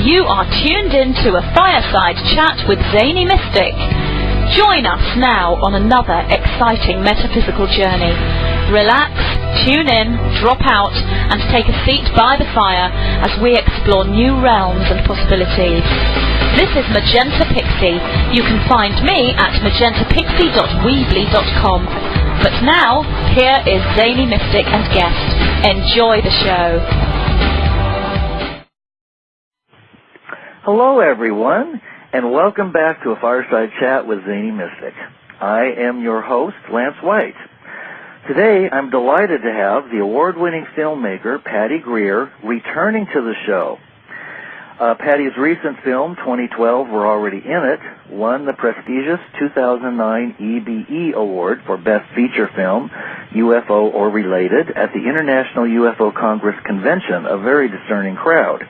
You are tuned in to a Fireside Chat with Zany Mystic. Join us now on another exciting metaphysical journey. Relax, tune in, drop out, and take a seat by the fire as we explore new realms and possibilities. This is Magenta Pixie. You can find me at magentapixie.weebly.com. But now, here is Zany Mystic and guest. Enjoy the show. Hello, everyone, and welcome back to a Fireside Chat with Zany Mystic. I am your host, Lance White. Today, I'm delighted to have the award-winning filmmaker, PATTY GREER, returning to the show. Patty's recent film, 2012, We're Already In It, won the prestigious 2009 EBE Award for Best Feature Film, UFO or Related, at the International UFO Congress Convention, a very discerning crowd.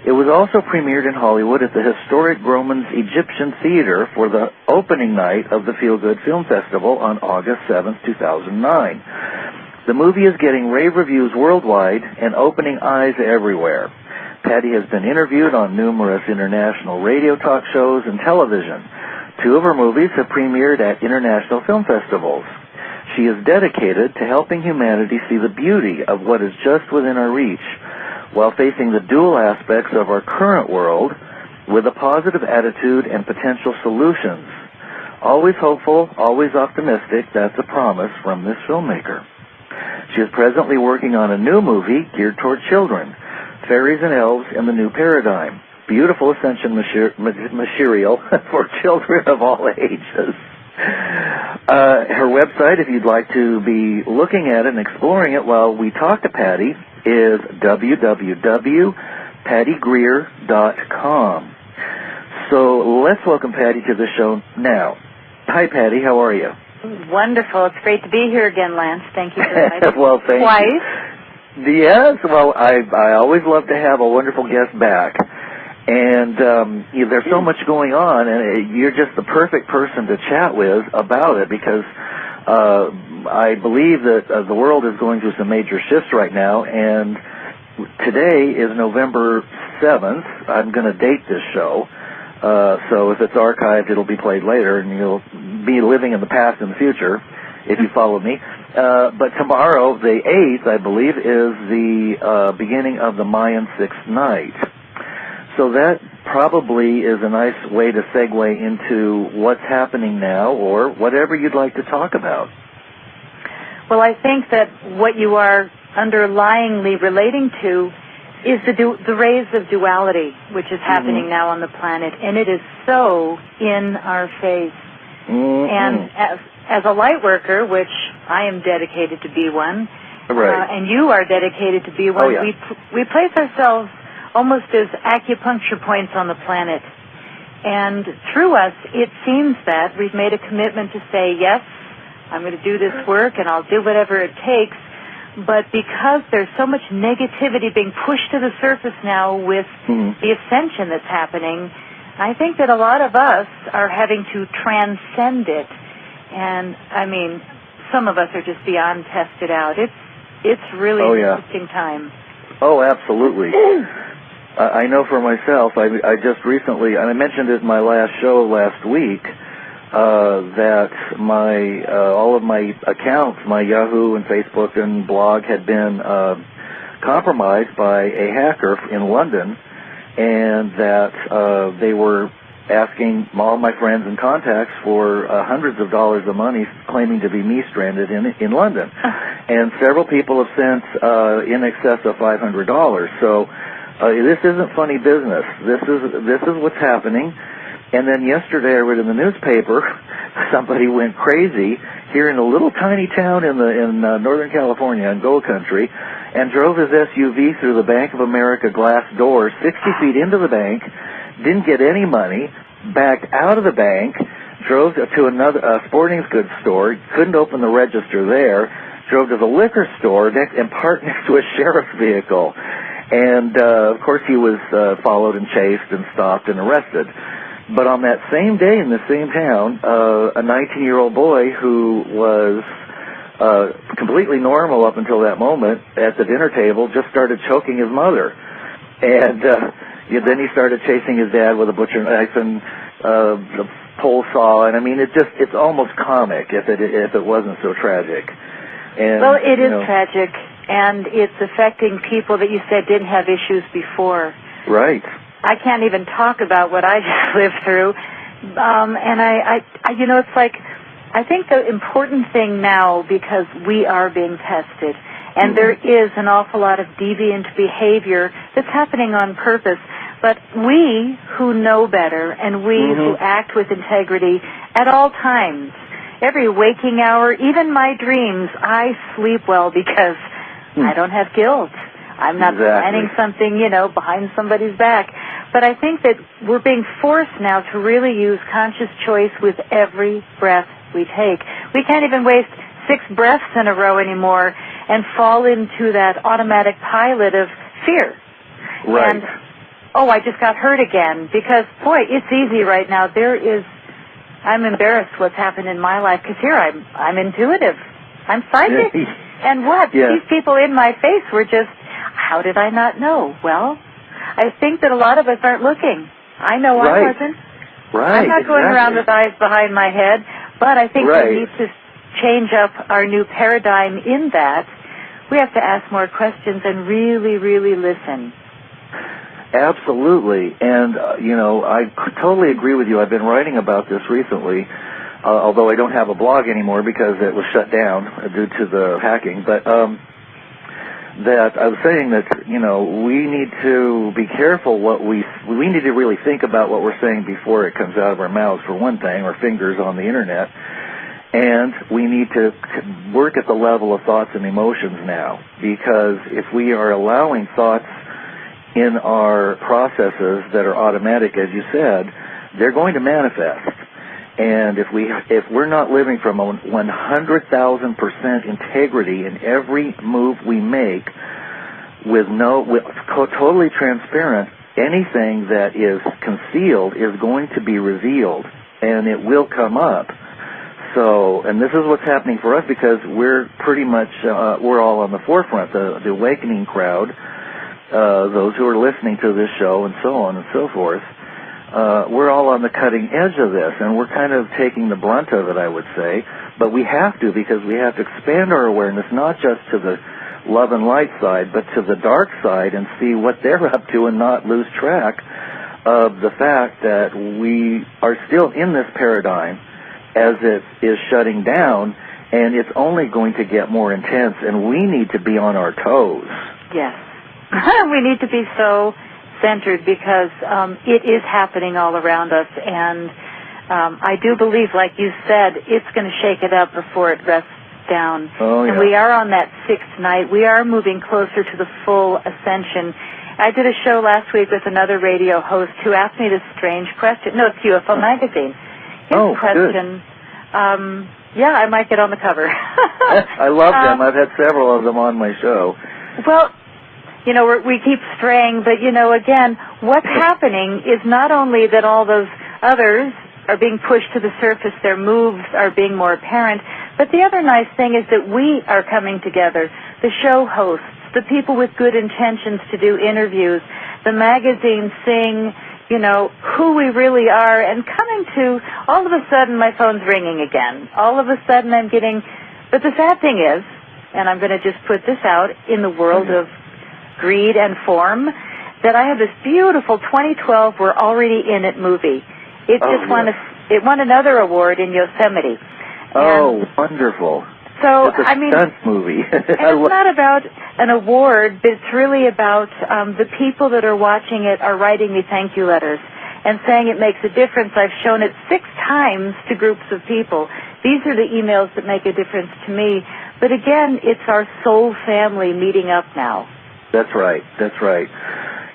It was also premiered in Hollywood at the historic Grauman's Egyptian Theater for the opening night of the Feel Good Film Festival on August 7, 2009. The movie is getting rave reviews worldwide and opening eyes everywhere. Patty has been interviewed on numerous international radio talk shows and television. 2 of her movies have premiered at international film festivals. She is dedicated to helping humanity see the beauty of what is just within our reach, while facing the dual aspects of our current world with a positive attitude and potential solutions. Always hopeful, always optimistic, that's a promise from this filmmaker. She is presently working on a new movie geared toward children, Fairies and Elves in the New Paradigm. Beautiful ascension material for children of all ages. Her website, if you'd like to be looking at it and exploring it while we talk to Patty, is www.pattygreer.com. So let's welcome Patty to the show now. Hi, Patty. How are you? Wonderful. It's great to be here again, Lance. Thank you very much. Well, thank Twice. you. Yes. Well, I always love to have a wonderful guest back. And there's so much going on, and you're just the perfect person to chat with about it because I believe that the world is going through some major shifts right now, and today is November 7th. I'm going to date this show, so if it's archived, it'll be played later, and you'll be living in the past and the future if you follow me. But tomorrow, the 8th, I believe, is the beginning of the Mayan 6th night. So that probably is a nice way to segue into what's happening now or whatever you'd like to talk about. Well, I think that what you are underlyingly relating to is the rays of duality, which is happening now on the planet, and it is so in our face. And as a light worker, which I am dedicated to be one, and you are dedicated to be one, we place ourselves almost as acupuncture points on the planet. And through us, it seems that we've made a commitment to say, yes, I'm going to do this work and I'll do whatever it takes. But because there's so much negativity being pushed to the surface now with the ascension that's happening, I think that a lot of us are having to transcend it. And, I mean, some of us are just beyond tested out. It's really an interesting time. Oh, absolutely. I know for myself, I just recently, and I mentioned it in my last show last week, that all of my accounts, my Yahoo and Facebook and blog had been compromised by a hacker in London, and that they were asking all my friends and contacts for hundreds of dollars of money, claiming to be me stranded in London. And several people have sent in excess of $500. So this isn't funny business. This is what's happening. And then yesterday I read in the newspaper somebody went crazy here in a little tiny town in Northern California, in Gold Country, and drove his SUV through the Bank of America glass door 60 feet into the bank, didn't get any money, backed out of the bank, drove to another sporting goods store, couldn't open the register there, drove to the liquor store and parked next to a sheriff's vehicle. And, of course, he was followed and chased and stopped and arrested. But on that same day in the same town, a 19-year-old boy who was completely normal up until that moment at the dinner table just started choking his mother. And Then he started chasing his dad with a butcher knife and the pole saw, and I mean, it's almost comic if it wasn't so tragic. And, well, it is tragic, and it's affecting people that you said didn't have issues before. Right. I can't even talk about what I just lived through, and I it's like, I think the important thing now, because we are being tested, and there is an awful lot of deviant behavior that's happening on purpose, but we who know better and we who act with integrity at all times, every waking hour, even my dreams, I sleep well because I don't have guilt. I'm not planning something, behind somebody's back. But I think that we're being forced now to really use conscious choice with every breath we take. We can't even waste 6 breaths in a row anymore and fall into that automatic pilot of fear. Right. And, I just got hurt again, because, boy, it's easy right now. I'm embarrassed what's happened in my life, because here I'm intuitive. I'm psychic. And what? Yeah. These people in my face were just, how did I not know? Well, I think that a lot of us aren't looking. I know I wasn't. Right. I'm not going around with eyes behind my head, but I think we need to change up our new paradigm in that. We have to ask more questions and really, really listen. Absolutely. And, I totally agree with you. I've been writing about this recently, although I don't have a blog anymore because it was shut down due to the hacking. But that I was saying that, we need to be careful we need to really think about what we're saying before it comes out of our mouths, for one thing, or fingers on the Internet. And we need to work at the level of thoughts and emotions now, because if we are allowing thoughts in our processes that are automatic, as you said, they're going to manifest. And if we're not living from a 100,000% integrity in every move we make, with totally transparent, anything that is concealed is going to be revealed, and it will come up. So, and this is what's happening for us, because we're pretty much we're all on the forefront, the awakening crowd. Those who are listening to this show and so on and so forth, we're all on the cutting edge of this, and we're kind of taking the brunt of it, I would say. But we have to, because we have to expand our awareness, not just to the love and light side, but to the dark side, and see what they're up to and not lose track of the fact that we are still in this paradigm as it is shutting down, and it's only going to get more intense, and we need to be on our toes. Yes. We need to be so centered, because it is happening all around us, and I do believe, like you said, it's going to shake it up before it rests down. And we are on that 6th night. We are moving closer to the full ascension. I did a show last week with another radio host who asked me this strange question. No, it's UFO Magazine. His question, I might get on the cover. I love them. I've had several of them on my show. Well, we keep straying, but, again, what's happening is not only that all those others are being pushed to the surface, their moves are being more apparent, but the other nice thing is that we are coming together, the show hosts, the people with good intentions to do interviews, the magazines saying, who we really are, and coming to, all of a sudden my phone's ringing again. All of a sudden I'm getting, but the sad thing is, and I'm going to just put this out, in the world of greed and form, that I have this beautiful 2012 We're Already In It movie. It won another award in Yosemite. Wonderful. So, it's a stunt movie. And it's not about an award, but it's really about the people that are watching it are writing me thank you letters and saying it makes a difference. I've shown it 6 times to groups of people. These are the emails that make a difference to me. But again, it's our soul family meeting up now. That's right. That's right.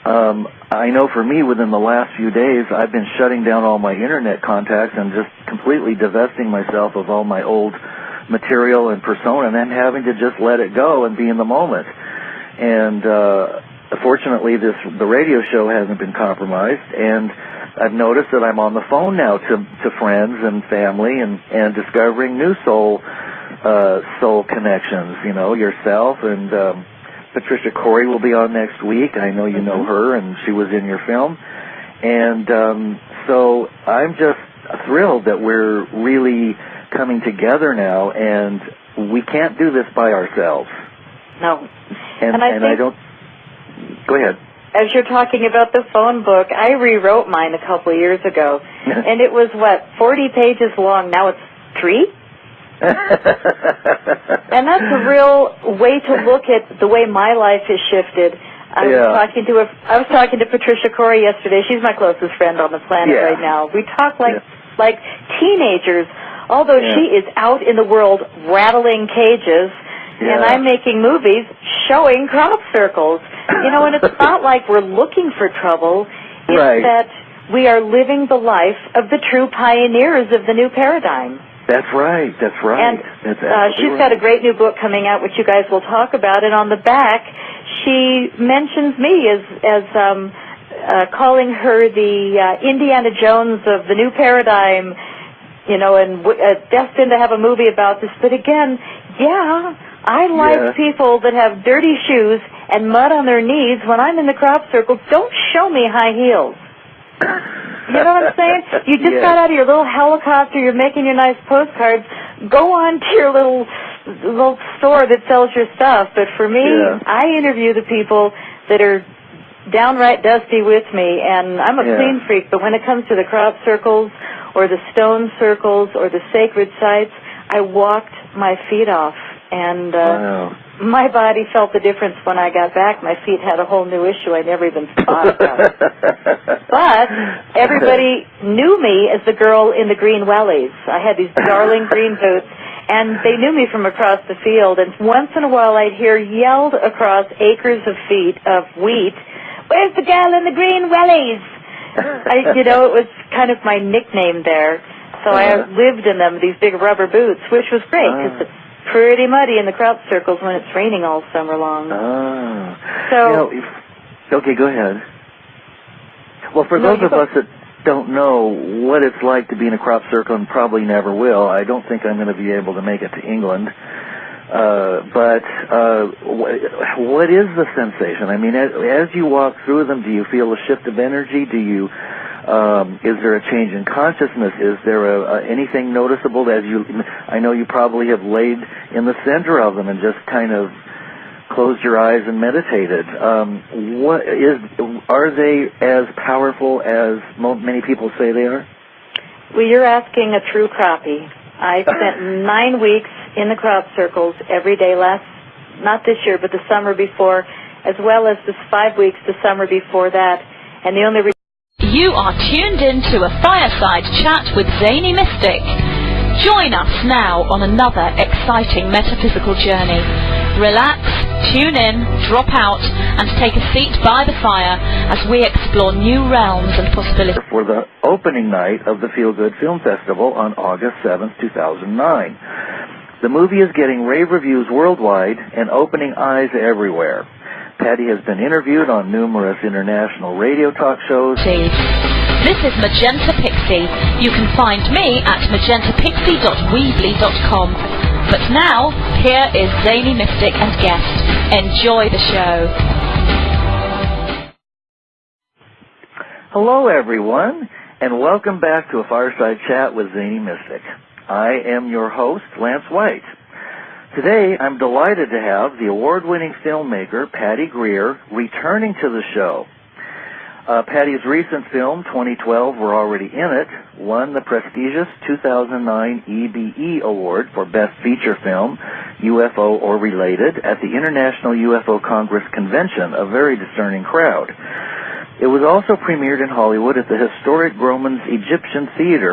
I know for me, within the last few days, I've been shutting down all my Internet contacts and just completely divesting myself of all my old material and persona, and then having to just let it go and be in the moment. And fortunately, the radio show hasn't been compromised, and I've noticed that I'm on the phone now to friends and family and discovering new soul connections, yourself and Patricia Corey will be on next week. I know you know her, and she was in your film. And so I'm just thrilled that we're really coming together now, and we can't do this by ourselves. No. And I don't... Go ahead. As you're talking about the phone book, I rewrote mine a couple of years ago, and it was, 40 pages long. Now it's 3? And that's a real way to look at the way my life has shifted. I was talking to Patricia Corey yesterday. She's my closest friend on the planet right now. We talk like teenagers, although she is out in the world rattling cages, and I'm making movies showing crop circles. You know, and it's not like we're looking for trouble. It's that we are living the life of the true pioneers of the new paradigm. That's right. That's right. And she's got a great new book coming out, which you guys will talk about. And on the back, she mentions me as calling her the Indiana Jones of the new paradigm, you know, and destined to have a movie about this. But again, I like people that have dirty shoes and mud on their knees when I'm in the crop circle. Don't show me high heels. You know what I'm saying? You just got out of your little helicopter, you're making your nice postcards. Go on to your little store that sells your stuff. But for me, I interview the people that are downright dusty with me, and I'm a clean freak, but when it comes to the crop circles or the stone circles or the sacred sites, I walked my feet off. And my body felt the difference when I got back. My feet had a whole new issue I never even thought about. But everybody knew me as the girl in the green wellies. I had these darling green boots, and they knew me from across the field. And once in a while I'd hear yelled across acres of feet of wheat, "Where's the gal in the green wellies?" You know, it was kind of my nickname there. So I lived in them, these big rubber boots, which was great because it's pretty muddy in the crop circles when it's raining all summer long. So, okay, go ahead. Well, for those of us that don't know what it's like to be in a crop circle and probably never will, I don't think I'm going to be able to make it to England. But what is the sensation? I mean, as you walk through them, do you feel a shift of energy? Do you... is there a change in consciousness? Is there anything noticeable as you... I know you probably have laid in the center of them and just kind of closed your eyes and meditated. Are they as powerful as many people say they are? Well, you're asking a true crappie. I spent 9 weeks in the crop circles every day not this year, but the summer before, as well as this 5 weeks the summer before that. And the only You are tuned in to a Fireside Chat with Zany Mystic. Join us now on another exciting metaphysical journey. Relax, tune in, drop out, and take a seat by the fire as we explore new realms and possibilities. For the opening night of the Feel Good Film Festival on August 7th, 2009. The movie is getting rave reviews worldwide and opening eyes everywhere. Patty has been interviewed on numerous international radio talk shows. This is Magenta Pixie. You can find me at magentapixie.weebly.com. But now, here is Zany Mystic and guest. Enjoy the show. Hello, everyone, and welcome back to a Fireside Chat with Zany Mystic. I am your host, Lance White. Today, I'm delighted to have the award-winning filmmaker, Patty Greer, returning to the show. Patty's recent film, 2012, We're Already In It, won the prestigious 2009 EBE Award for Best Feature Film, UFO or Related, at the International UFO Congress Convention, a very discerning crowd. It was also premiered in Hollywood at the historic Grauman's Egyptian Theater